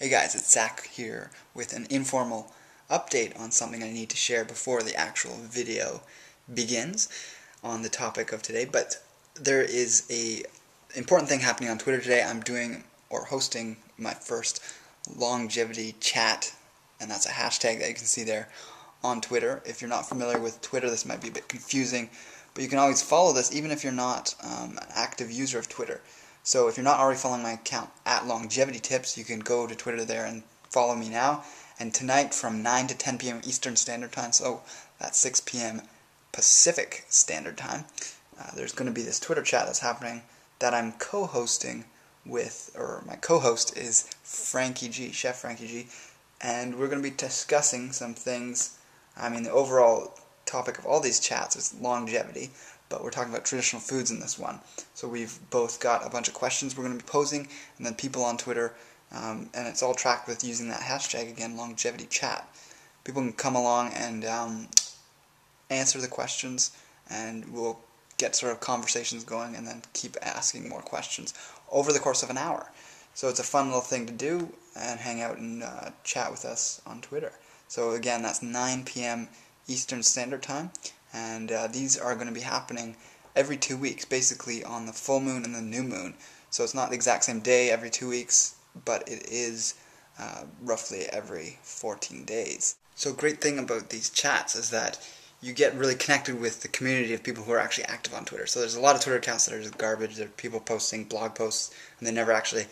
Hey guys, it's Zach here with an informal update on something I need to share before the actual video begins on the topic of today. But there is a important thing happening on Twitter today. I'm doing or hosting my first longevity chat, and that's a hashtag that you can see there on Twitter. If you're not familiar with Twitter, this might be a bit confusing, but you can always follow this even if you're not an active user of Twitter. So if you're not already following my account at Longevity Tips, you can go to Twitter there and follow me now. And tonight from 9 to 10 p.m. Eastern Standard Time, so that's 6 p.m. Pacific Standard Time, there's going to be this Twitter chat that's happening that I'm co-hosting with, or my co-host is Frankie G, Chef Frankie G, and we're going to be discussing some things. I mean, the overall topic of all these chats is longevity, but we're talking about traditional foods in this one. So we've both got a bunch of questions we're going to be posing, and then people on Twitter, and it's all tracked with using that hashtag again, longevity chat. People can come along and answer the questions, and we'll get sort of conversations going and then keep asking more questions over the course of an hour. So it's a fun little thing to do and hang out and chat with us on Twitter. So again, that's 9 p.m. Eastern Standard Time. And these are going to be happening every 2 weeks, basically on the full moon and the new moon. So it's not the exact same day every 2 weeks, but it is roughly every 14 days. So a great thing about these chats is that you get really connected with the community of people who are actually active on Twitter. So there's a lot of Twitter accounts that are just garbage. There are people posting blog posts, and they never actually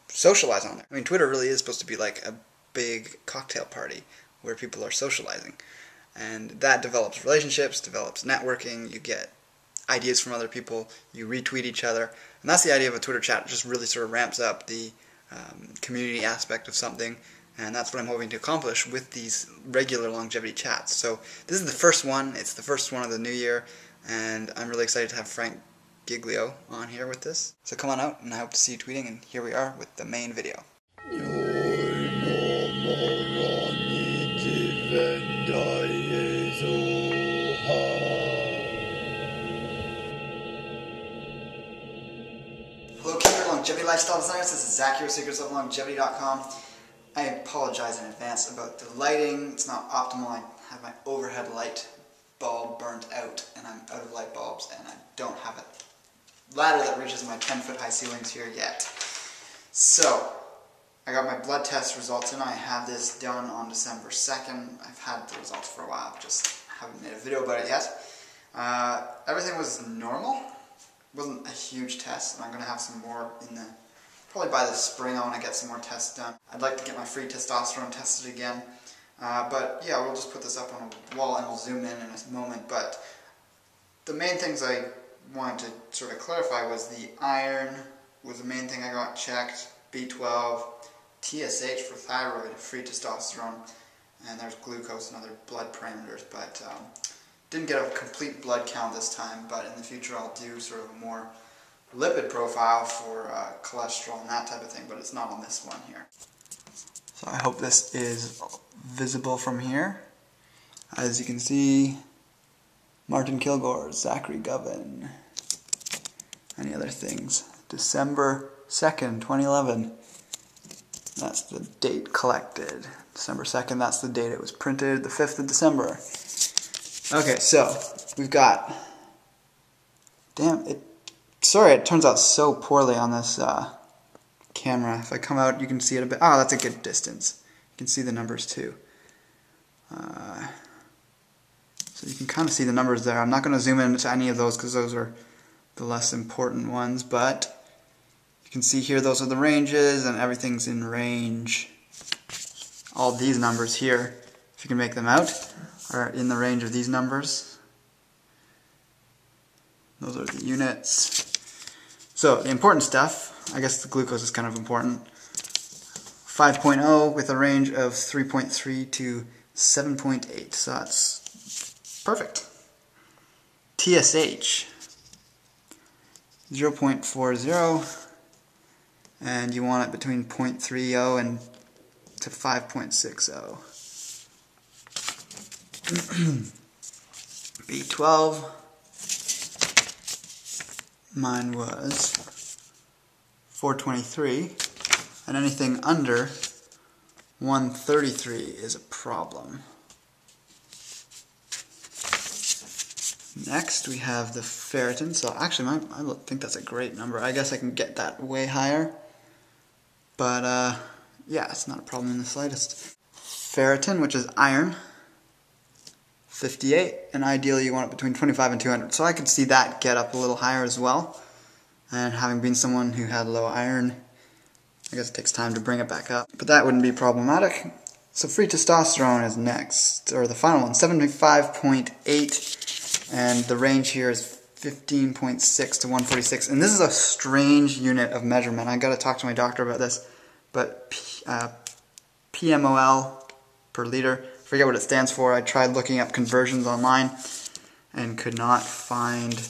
socialize on there. I mean, Twitter really is supposed to be like a big cocktail party where people are socializing. And that develops relationships, develops networking, you get ideas from other people, you retweet each other. And that's the idea of a Twitter chat. It just really sort of ramps up the community aspect of something. And that's what I'm hoping to accomplish with these regular longevity chats. So this is the first one. It's the first one of the new year. And I'm really excited to have Frank Giglio on here with this. So come on out, and I hope to see you tweeting. And here we are with the main video. Hello, Kinder Longevity Lifestyle Designers. This is Zach here with secretsoflongevity.com. I apologize in advance about the lighting. It's not optimal. I have my overhead light bulb burnt out, and I'm out of light bulbs, and I don't have a ladder that reaches my 10-foot high ceilings here yet. So, I got my blood test results in. I had this done on December 2nd. I've had the results for a while, just haven't made a video about it yet. Everything was normal. It wasn't a huge test, and I'm going to have some more in the, probably by the spring I want to get some more tests done. I'd like to get my free testosterone tested again. But yeah, we'll just put this up on a wall and we'll zoom in a moment. But the main things I wanted to sort of clarify was the iron was the main thing I got checked, B12, TSH for thyroid, free testosterone, and there's glucose and other blood parameters, but didn't get a complete blood count this time, but in the future I'll do sort of a more lipid profile for cholesterol and that type of thing, but it's not on this one here. So I hope this is visible from here. As you can see, Martin-Kilgour, Zachary Govan, any other things. December 2nd, 2011. That's the date collected. December 2nd, that's the date it was printed, the 5th of December. Okay, so we've got, sorry, it turns out so poorly on this camera. If I come out, you can see it a bit. Oh, that's a good distance. You can see the numbers too. So you can kind of see the numbers there. I'm not going to zoom into any of those because those are the less important ones, but you can see here those are the ranges and everything's in range. All these numbers here, if you can make them out, are in the range of these numbers. Those are the units. So the important stuff, I guess the glucose is kind of important. 5.0 with a range of 3.3 to 7.8, so that's perfect. TSH, 0.40, and you want it between 0.30 and to 5.60. B12, mine was 423. and anything under 133 is a problem. Next we have the ferritin. So actually I think that's a great number. I guess I can get that way higher. But yeah, it's not a problem in the slightest. Ferritin, which is iron, 58, and ideally you want it between 25 and 200. So I could see that get up a little higher as well. And having been someone who had low iron, I guess it takes time to bring it back up. But that wouldn't be problematic. So free testosterone is next, or the final one, 75.8. And the range here is 15.6 to 146. And this is a strange unit of measurement. I got to talk to my doctor about this. But PMOL per liter, forget what it stands for. I tried looking up conversions online and could not find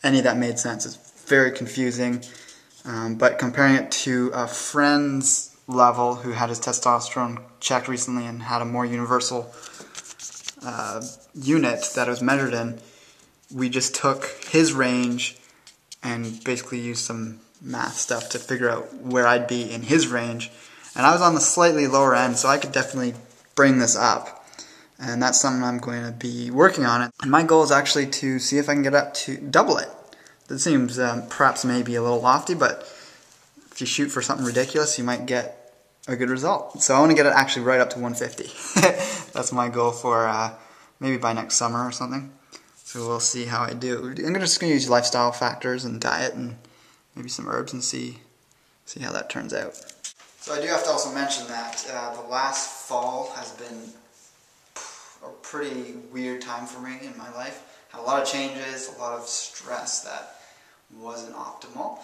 any that made sense. It's very confusing. But comparing it to a friend's level who had his testosterone checked recently and had a more universal unit that it was measured in, we just took his range and basically used some math stuff to figure out where I'd be in his range. And I was on the slightly lower end, so I could definitely bring this up. And that's something I'm going to be working on. And my goal is actually to see if I can get up to double it. That seems perhaps maybe a little lofty, but if you shoot for something ridiculous, you might get a good result. So I want to get it actually right up to 150. That's my goal for maybe by next summer or something. So we'll see how I do. I'm just going to use lifestyle factors and diet and maybe some herbs and see how that turns out. So I do have to also mention that the last fall has been a pretty weird time for me in my life. Had a lot of changes, a lot of stress that wasn't optimal,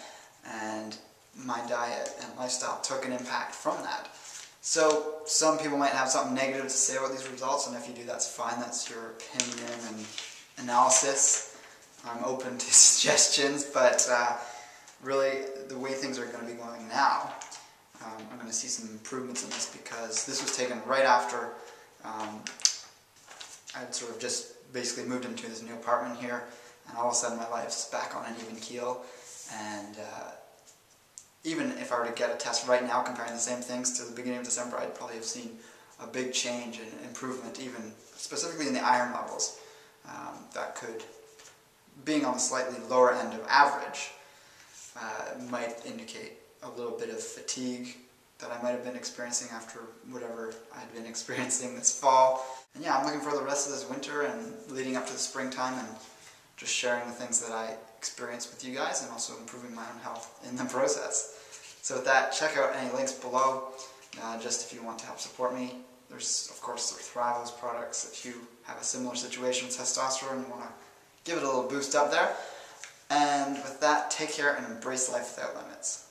and my diet and lifestyle took an impact from that. So some people might have something negative to say about these results, and if you do, that's fine. That's your opinion and analysis. I'm open to suggestions, but really the way things are going to be going now, I'm going to see some improvements in this because this was taken right after I'd sort of just basically moved into this new apartment here, and all of a sudden my life's back on an even keel. And even if I were to get a test right now comparing the same things to the beginning of December, I'd probably have seen a big change and improvement, even specifically in the iron levels. That could, being on the slightly lower end of average, might indicate a little bit of fatigue that I might have been experiencing after whatever I'd been experiencing this fall. And yeah, I'm looking for the rest of this winter and leading up to the springtime and just sharing the things that I experience with you guys and also improving my own health in the process. So with that, check out any links below, just if you want to help support me. There's, of course, the Thrive's products if you have a similar situation with testosterone and want to give it a little boost up there. And with that, take care and embrace life without limits.